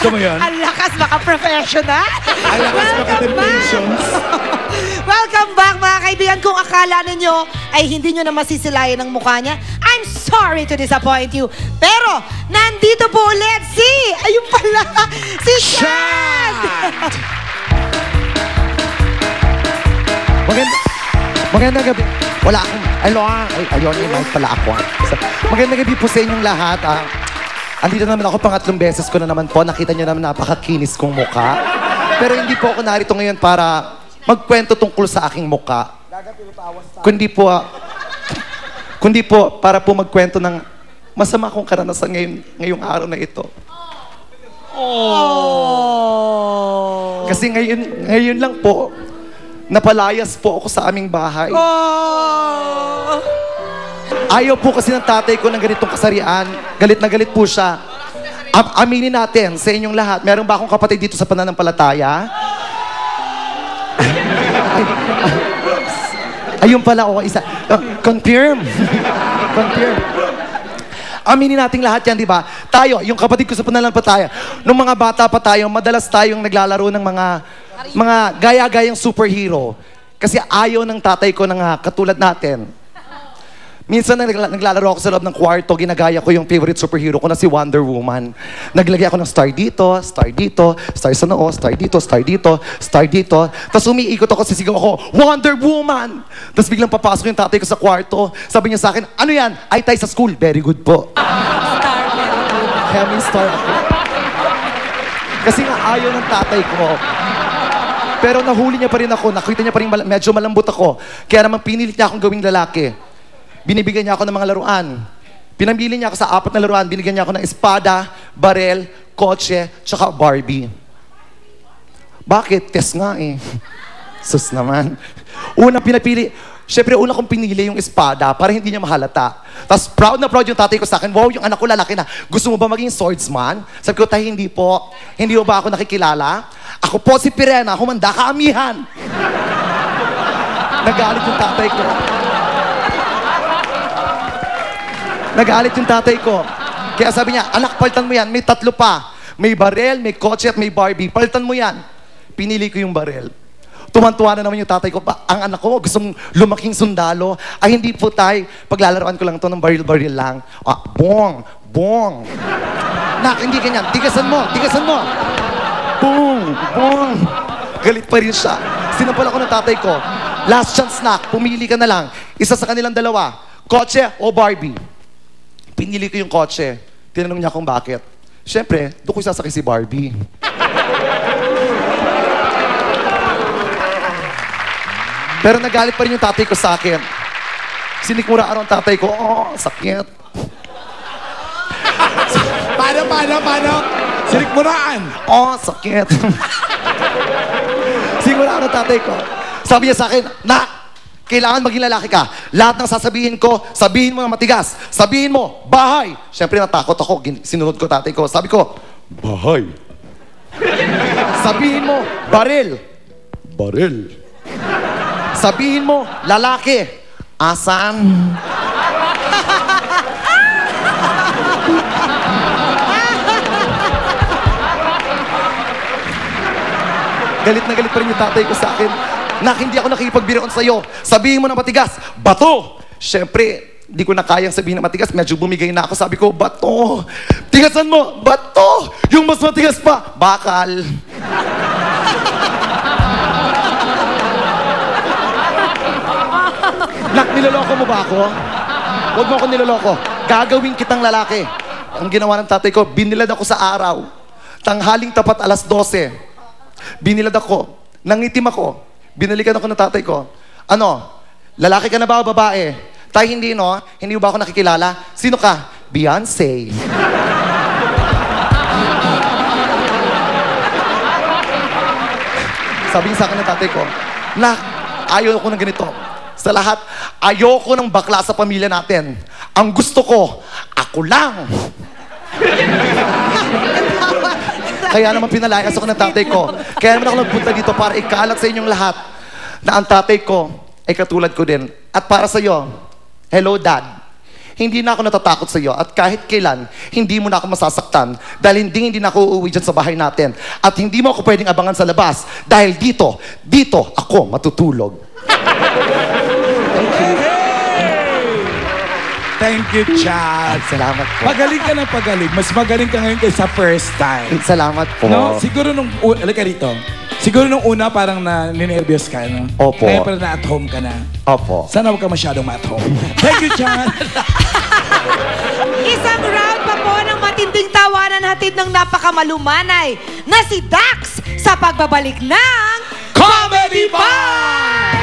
Gusto mo yun? Ang lakas, maka-professional. Ang lakas maka-temptations. Welcome back, mga kaibigan. Kung akala ninyo ay hindi nyo na masisilayan ang mukha niya, I'm sorry to disappoint you. Pero, nandito po ulit si, ayun pala, si Shad! Magandang gabi. Wala akong, ayun, may pala ako. Magandang gabi po sa inyong lahat. Andito naman ako, pangatlong beses ko na naman po. Nakita niyo naman napakakinis kong muka. Pero hindi po ako narito ngayon para magkwento tungkol sa aking muka. Kundi po para po magkwento ng masama kong karanasan ngayong araw na ito. Oh. Kasi ngayon lang po, napalayas po ako sa aming bahay. Oh. Ayaw po kasi ng tatay ko ng ganitong kasarian. Galit na galit po siya. Aminin natin sa inyong lahat, meron ba akong kapatid dito sa pananampalataya? Ayun pala, isa. Confirm. Confirm. Aminin nating lahat yan, di ba? Tayo, yung kapatid ko sa pananampalataya, nung mga bata pa tayo, madalas tayong naglalaro ng mga gaya-gayang superhero. Kasi ayaw ng tatay ko ng katulad natin. Minsan naglalaro ako sa loob ng kwarto, ginagaya ko yung favorite superhero ko na si Wonder Woman. Naglagay ako ng star dito, star sa noo, star dito, star dito, star dito. Tapos umiikot ako, sisigaw ako, Wonder Woman! Tapos biglang papasok yung tatay ko sa kwarto. Sabi niya sa akin, ano yan? Ay tayo sa school. Very good po. Kaya may star ako. Kasi nga ayaw ng tatay ko. Pero nahuli niya pa rin ako, nakita niya pa rin medyo malambot ako. Kaya naman pinilit niya akong gawing lalaki. Binibigyan niya ako ng mga laruan. Pinamili niya ako sa 4 na laruan. Binigyan niya ako ng espada, barel, kotse, tsaka Barbie. Bakit? Test nga eh. Sus naman. Unang pinapili, syempre una kong pinili yung espada para hindi niya mahalata. Tapos proud na proud yung tatay ko sa akin. Wow, yung anak ko lalaki na. Gusto mo ba maging swordsman? Sabi ko, tayo hindi po. Hindi mo ba ako nakikilala? Ako po si Pirena, humanda ka amihan. Nagalit yung tatay ko. Nagalit yung tatay ko. Kaya sabi niya, anak, palitan mo yan. May 3 pa. May barel, may kotse at may Barbie. Palitan mo yan. Pinili ko yung barel. Tumantuwa na naman yung tatay ko. Ang anak ko gustong lumaking sundalo. Ay, hindi po tay. Paglalaroan ko lang to ng baril-baril lang. Bong! Bong! Nak, hindi ganyan. Tigasan mo! Tigasan mo! Bong! Bong! Galit pa rin siya. Sinampal ako ng tatay ko. Last chance, nak. Pumili ka na lang. Isa sa kanilang dalawa. Kotse o Barbie? Pinili ko yung kotse. Tinanong niya kung bakit. Siyempre, doon ko sasakay si Barbie. Pero nagalit pa rin yung tatay ko sa akin. Sinikmura araw ang tatay ko. Oh, sakit. Paano? Sinikmuraan. Oh, sakit. Sinikmura araw ang tatay ko. Sabi niya sa akin, kailangan maging lalaki ka. Lahat ng sasabihin ko, sabihin mo na matigas. Sabihin mo, bahay. Siyempre natakot ako. Sinunod ko tatay ko. Sabi ko, bahay. Sabihin mo, baril. Baril. Sabihin mo, lalaki. Asan? Galit na galit pa rin yung tatay ko sa akin. Nak, hindi ako nakikipagbiroon sa'yo. Sabihin mo na matigas, bato! Siyempre, di ko na kayang sabihin na matigas. Medyo bumigay na ako. Sabi ko, bato! Tigasan mo, bato! Yung mas matigas pa, bakal! Nak, niloloko mo ba ako? Huwag mo ako niloloko. Gagawin kitang lalaki. Ang ginawa ng tatay ko, binilad ako sa araw. Tanghaling tapat 12:00. Binilad ako. Nangitim ako. Binalikan ako ng tatay ko. Ano? Lalaki ka na ba o babae? Tay, hindi no? Hindi ba ako nakikilala? Sino ka? Beyonce. Sabi niya sa akin ng tatay ko, nak, ayaw ko ng ganito. Sa lahat, ayoko ng bakla sa pamilya natin. Ang gusto ko, ako lang. Kaya naman pinalayas ako ng tatay ko. Kaya naman ako nagpunta dito para ikalat sa inyong lahat na ang tatay ko ay katulad ko din. At para sa'yo, hello dad. hindi na ako natatakot sa iyo at kahit kailan, hindi mo na ako masasaktan dahil hindi na ako uuwi dyan sa bahay natin. At hindi mo ako pwedeng abangan sa labas dahil dito ako matutulog. Thank you, Chad. Salamat po. Magaling ka ng pagaling. Mas magaling ka ngayon kaysa first time. Salamat po. No? Siguro nung... Alika rito. Siguro nung una parang ninervyos ka, no? Opo. Ngayon parang na-at home ka na. Opo. Sana huwag ka masyadong ma-at home. Thank you, Chad. Isang round pa po ng matinding tawanan hatid ng napakamalumanay na si Dax sa pagbabalik ng Comedy Bar!